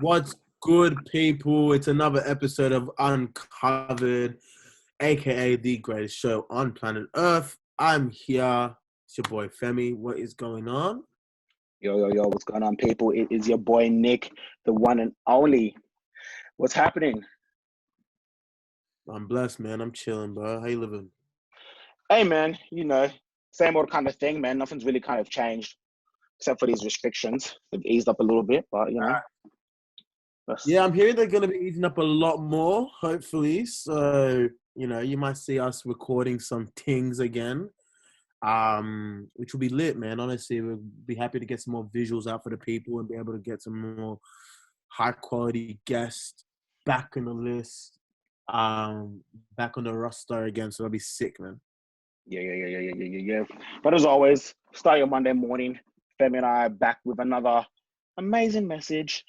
What's good, people? It's another episode of Uncovered, aka the greatest show on planet Earth. I'm here. It's your boy Femi. What is going on? Yo, what's going on, people? It is your boy Nick, the one and only. What's happening? I'm blessed, man. I'm chilling, bro. How you living? Hey, man, same old kind of thing, man. Nothing's really kind of changed except for these restrictions. They've eased up a little bit, but, Yeah, I'm hearing they're going to be eating up a lot more, hopefully. So, you might see us recording some things again, which will be lit, man. Honestly, we'll be happy to get some more visuals out for the people and be able to get some more high-quality guests back on the list, back on the roster again. So that'll be sick, man. Yeah. But as always, start your Monday morning. Femi and I are back with another amazing message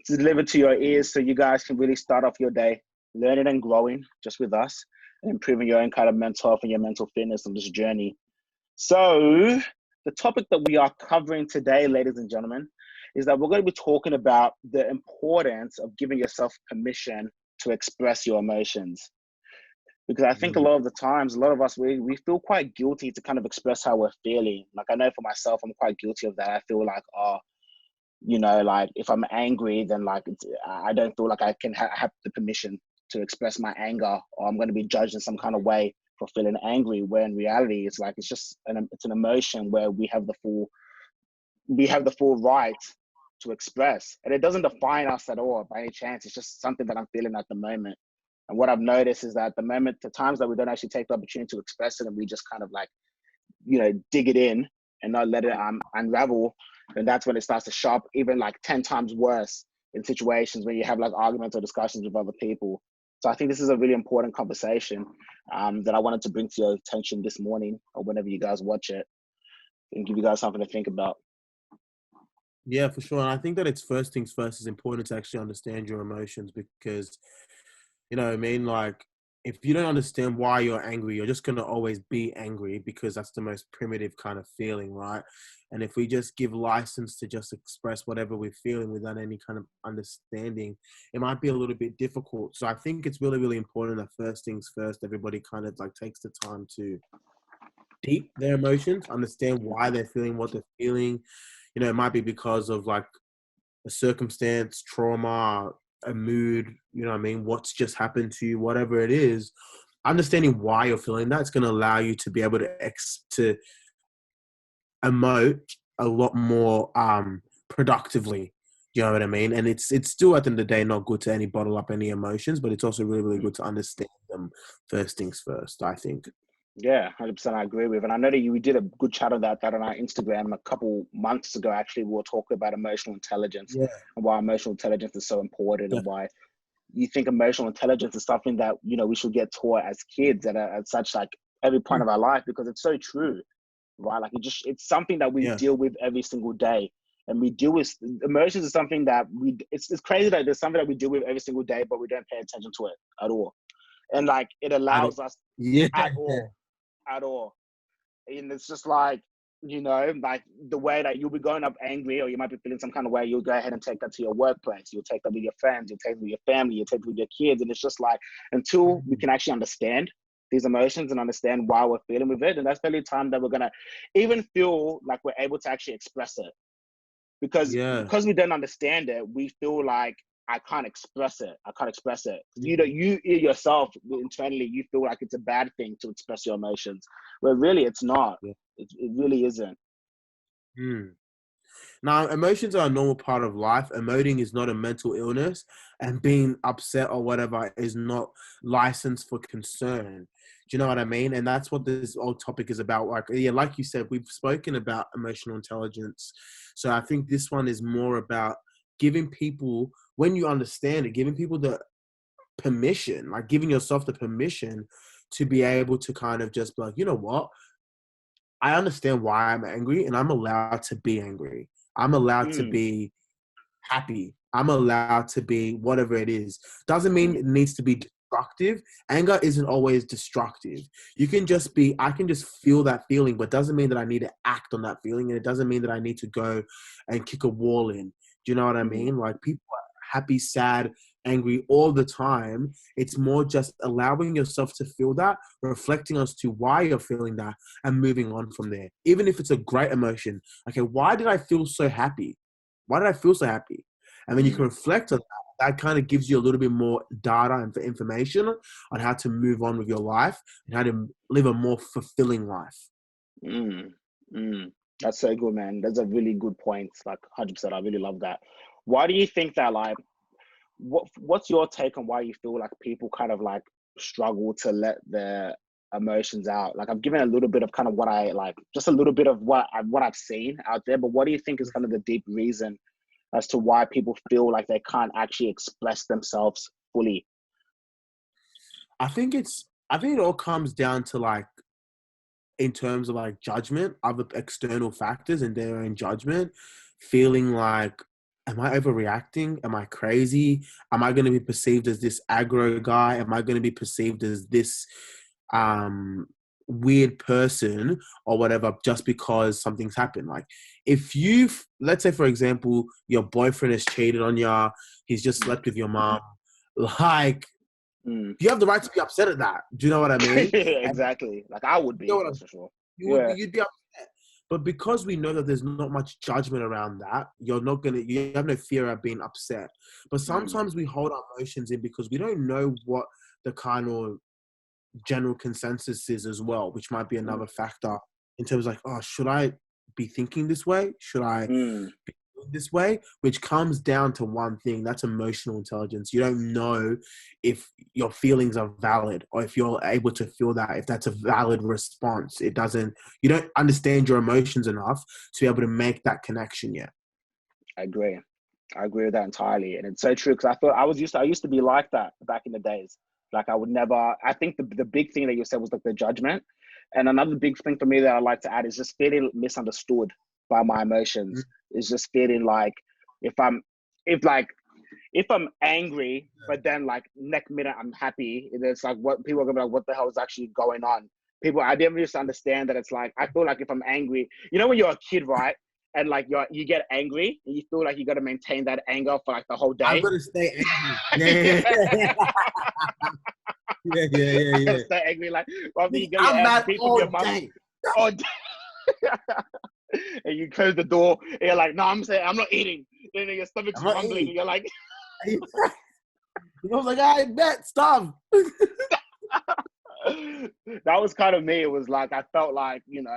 to deliver to your ears so you guys can really start off your day learning and growing just with us and improving your own kind of mental health and your mental fitness on this journey. So the topic that we are covering today, ladies and gentlemen, is that we're going to be talking about the importance of giving yourself permission to express your emotions. Because I think a lot of the times, a lot of us, we feel quite guilty to kind of express how we're feeling. Like, I know for myself, I'm quite guilty of that. I feel like, like if I'm angry, then like I don't feel like I can have the permission to express my anger, or I'm going to be judged in some kind of way for feeling angry. Where in reality, it's like it's an emotion where we have the full right to express, and it doesn't define us at all by any chance. It's just something that I'm feeling at the moment. And what I've noticed is that at the moment, the times that we don't actually take the opportunity to express it and we just kind of like, dig it in and not let it unravel, and that's when it starts to show up even like 10 times worse in situations when you have like arguments or discussions with other people. So I think this is a really important conversation that I wanted to bring to your attention this morning or whenever you guys watch it and give you guys something to think about. Yeah, for sure. And I think that it's first things first is important to actually understand your emotions because, like if you don't understand why you're angry, you're just going to always be angry because that's the most primitive kind of feeling, right? And if we just give license to just express whatever we're feeling without any kind of understanding, it might be a little bit difficult. So I think it's really, really important that first things first, everybody kind of like takes the time to deep their emotions, understand why they're feeling what they're feeling. It might be because of like a circumstance, trauma, a mood, what's just happened to you, whatever it is. Understanding why you're feeling that's going to allow you to be able to emote a lot more productively. You know what I mean? And it's still at the end of the day not good to bottle up any emotions, but it's also really, really good to understand them first things first, I think. Yeah, 100% I agree with. And I know that we did a good chat of that on our Instagram a couple months ago. Actually, we were talking about emotional intelligence and why emotional intelligence is so important and why you think emotional intelligence is something that, we should get taught as kids at such like every point of our life, because it's so true, right? Like it's something that we deal with every single day. And we deal with emotions is something that it's crazy that there's something that we deal with every single day, but we don't pay attention to it at all. And like it allows us at all. And it's just like, like the way that you'll be going up angry or you might be feeling some kind of way, you'll go ahead and take that to your workplace. You'll take that with your friends, you'll take it with your family, you'll take it with your kids. And it's just like, until we can actually understand these emotions and understand why we're feeling with it, and that's the only time that we're going to even feel like we're able to actually express it. Because we don't understand it, we feel like I can't express it. You yourself internally, you feel like it's a bad thing to express your emotions, where really it's not. It really isn't. Now, emotions are a normal part of life. Emoting is not a mental illness, and being upset or whatever is not license for concern. Do you know what I mean? And that's what this whole topic is about. Like you said, we've spoken about emotional intelligence. So I think this one is more about giving people, when you understand it, giving people the permission, like giving yourself the permission to be able to kind of just be like, you know what? I understand why I'm angry, and I'm allowed to be angry. I'm allowed to be happy. I'm allowed to be whatever it is. Doesn't mean it needs to be destructive. Anger isn't always destructive. You can just be, I can just feel that feeling, but doesn't mean that I need to act on that feeling. And it doesn't mean that I need to go and kick a wall in. Do you know what I mean? Like people happy, sad, angry all the time. It's more just allowing yourself to feel that, reflecting as to why you're feeling that, and moving on from there. Even if it's a great emotion. Okay, why did I feel so happy? Why did I feel so happy? And then you can reflect on that. That kind of gives you a little bit more data and information on how to move on with your life and how to live a more fulfilling life. Mm, mm. That's so good, man. That's a really good point. Like 100%. I really love that. Why do you think that, like, what's your take on why you feel like people kind of like struggle to let their emotions out? Like, I've given a little bit of kind of what I like, just a little bit of what I've seen out there, but what do you think is kind of the deep reason as to why people feel like they can't actually express themselves fully? I think it all comes down to like, in terms of like judgment, other external factors and their own judgment, feeling like, am I overreacting? Am I crazy? Am I going to be perceived as this aggro guy? Am I going to be perceived as this um, weird person or whatever just because something's happened? Like, if let's say, for example, your boyfriend has cheated on you, he's just slept with your mom, like, Mm. you have the right to be upset at that. Do you know what I mean? And Exactly. Like I would you know be, what that's for sure. Yeah. you'd be upset. But because we know that there's not much judgment around that, you have no fear of being upset. But Mm. sometimes we hold our emotions in because we don't know what the kind of general consensus is as well, which might be Mm. another factor in terms of like, oh, should I be thinking this way? Should I Mm. be feeling this way? Which comes down to one thing, that's emotional intelligence. You don't know if your feelings are valid or if you're able to feel that, if that's a valid response. You don't understand your emotions enough to be able to make that connection yet. I agree. I agree with that entirely. And it's so true because I used to be like that back in the days. Like I would never, I think the big thing that you said was like the judgment. And another big thing for me that I like to add is just feeling misunderstood by my emotions. Is just feeling like if I'm, if like, if I'm angry, but then like next minute I'm happy, it's like what people are gonna be like, what the hell is actually going on? People, I didn't just understand that it's like, I feel like if I'm angry, you know, when you're a kid, right? And like you get angry and you feel like you got to maintain that anger for like the whole I've day. got to stay angry. Yeah, yeah, yeah, yeah, yeah, I yeah. stay angry, like after you get your I'm ass mad beat from all your mum, day. or and you close the door and you're like, no, I'm saying I'm not eating. Then your stomach's I'm not rumbling and eating. you're like, I was like, I bet, stop. that was kind of me. It was like I felt like, you know,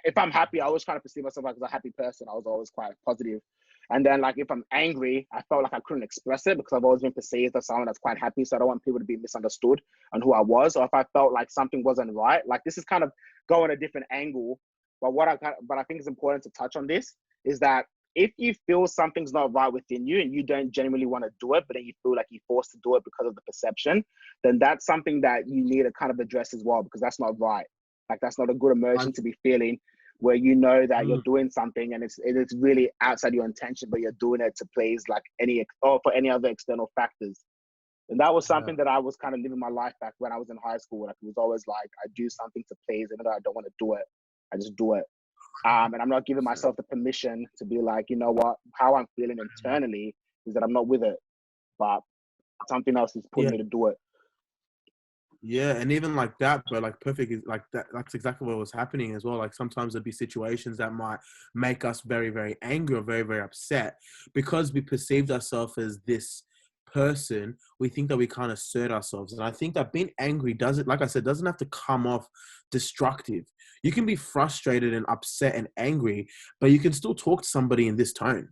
if I'm happy, I always try to perceive myself like as a happy person. I was always quite positive. And then like if I'm angry, I felt like I couldn't express it because I've always been perceived as someone that's quite happy. So I don't want people to be misunderstood on who I was. Or if I felt like something wasn't right, like this is kind of going a different angle. But I think it's important to touch on this is that if you feel something's not right within you and you don't genuinely want to do it, but then you feel like you're forced to do it because of the perception, then that's something that you need to kind of address as well, because that's not right. Like that's not a good emotion to be feeling where you know that you're doing something and it's really outside your intention, but you're doing it to please like any or for any other external factors. And that was Yeah, something that I was kind of living my life back when I was in high school. Like it was always like I do something to please, even though I don't want to do it, I just do it. And I'm not giving myself the permission to be like, you know what, how I'm feeling internally is that I'm not with it, but something else is pulling yeah, me to do it. yeah, and even like that, but like perfect is like that. That's exactly what was happening as well. Like sometimes there'd be situations that might make us very, very angry or very, very upset because we perceived ourselves as this person. We think that we can't assert ourselves, and I think that being angry doesn't, like I said, doesn't have to come off destructive. You can be frustrated and upset and angry, but you can still talk to somebody in this tone.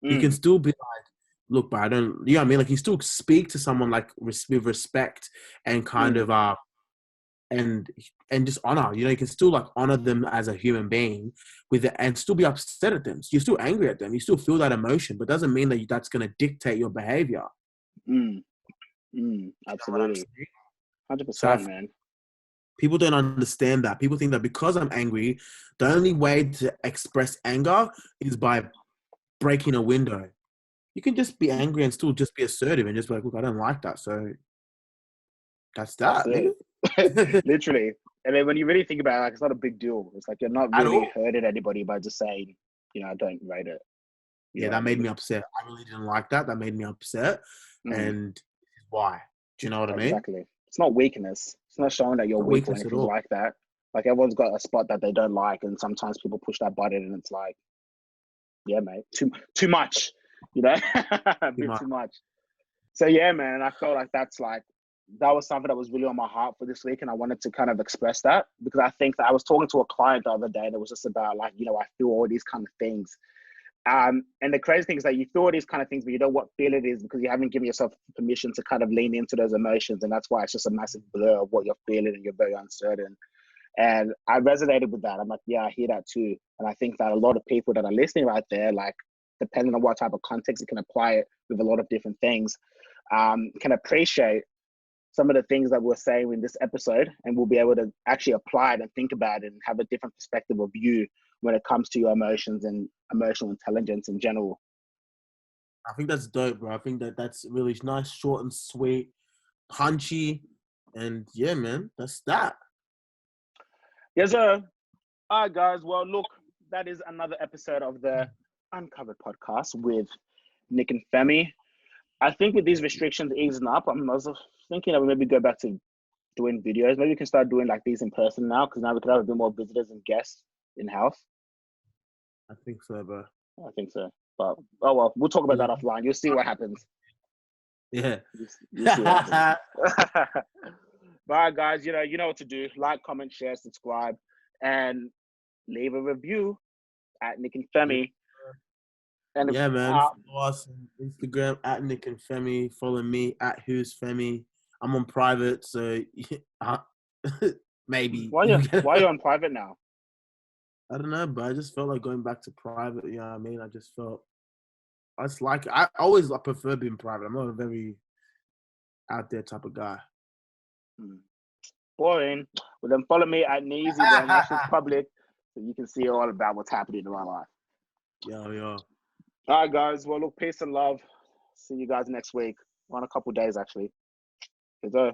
You can Mm, still be like, look, but I don't, you know what I mean? Like you still speak to someone like with respect and kind mm, of, and and just honor, you know, you can still like honor them as a human being with it and still be upset at them. You're still angry at them. You still feel that emotion, but doesn't mean that that's going to dictate your behavior. mm, You know what I'm absolutely. saying? So 100%, man. people don't understand that. People think that because I'm angry, the only way to express anger is by breaking a window. You can just be angry and still just be assertive and just be like, look, I don't like that. So that's That's that, it. nigga. Literally. And then when you really think about it, like it's not a big deal. It's like you're not At really all. hurting anybody by just saying, you know, I don't rate it. You know Yeah, what I that made mean? me upset. I really didn't like that. That made me upset. Mm, And why? Do you know what I mean? exactly. It's not weakness. It's not showing that you're Not weak or weakness at anything all. like that. Like everyone's got a spot that they don't like, and sometimes people push that button, and it's like, yeah, mate, too much, you know, a Too bit much. too much. So yeah, man, and I felt like that was something that was really on my heart for this week, and I wanted to kind of express that because I think that I was talking to a client the other day, and it was just about like, I feel all these kind of things. And the crazy thing is that you feel all these kind of things, but you don't know what feel it is because you haven't given yourself permission to kind of lean into those emotions, and that's why it's just a massive blur of what you're feeling, and you're very uncertain. And I resonated with that. I'm like, yeah, I hear that too. And I think that a lot of people that are listening right there, like, depending on what type of context you can apply it with a lot of different things, can appreciate some of the things that we're saying in this episode, and we'll be able to actually apply it and think about it and have a different perspective of view when it comes to your emotions and emotional intelligence in general. I think that's dope, bro. I think that's really nice, short and sweet, punchy, and yeah, man, that's that. Yes, sir. All right, guys. Well, look, that is another episode of the Uncovered podcast with Nick and Femi. I think with these restrictions easing up, I was thinking that we maybe go back to doing videos. Maybe we can start doing like these in person now, because now we can have a bit more visitors and guests in house. I think so, bro. I think so. But oh well, we'll talk about Yeah. that offline. You'll see what happens. Yeah. You'll see what happens. All right, guys. You know what to do. Like, comment, share, subscribe, and leave a review at Nick and Femi. And Yeah, man. Follow us on Instagram at Nick and Femi. Follow me at Who's Femi. I'm on private, so maybe why you why are you on private now? I don't know, but I just felt like going back to private. You know what I mean? I just like it. I always prefer being private. I'm not a very out there type of guy. Boring. Well, then follow me at Neezy then. That's just public, so you can see all about what's happening in my life. Yo. All right, guys. Well, look, peace and love. See you guys next week. On a couple days, actually. Good day.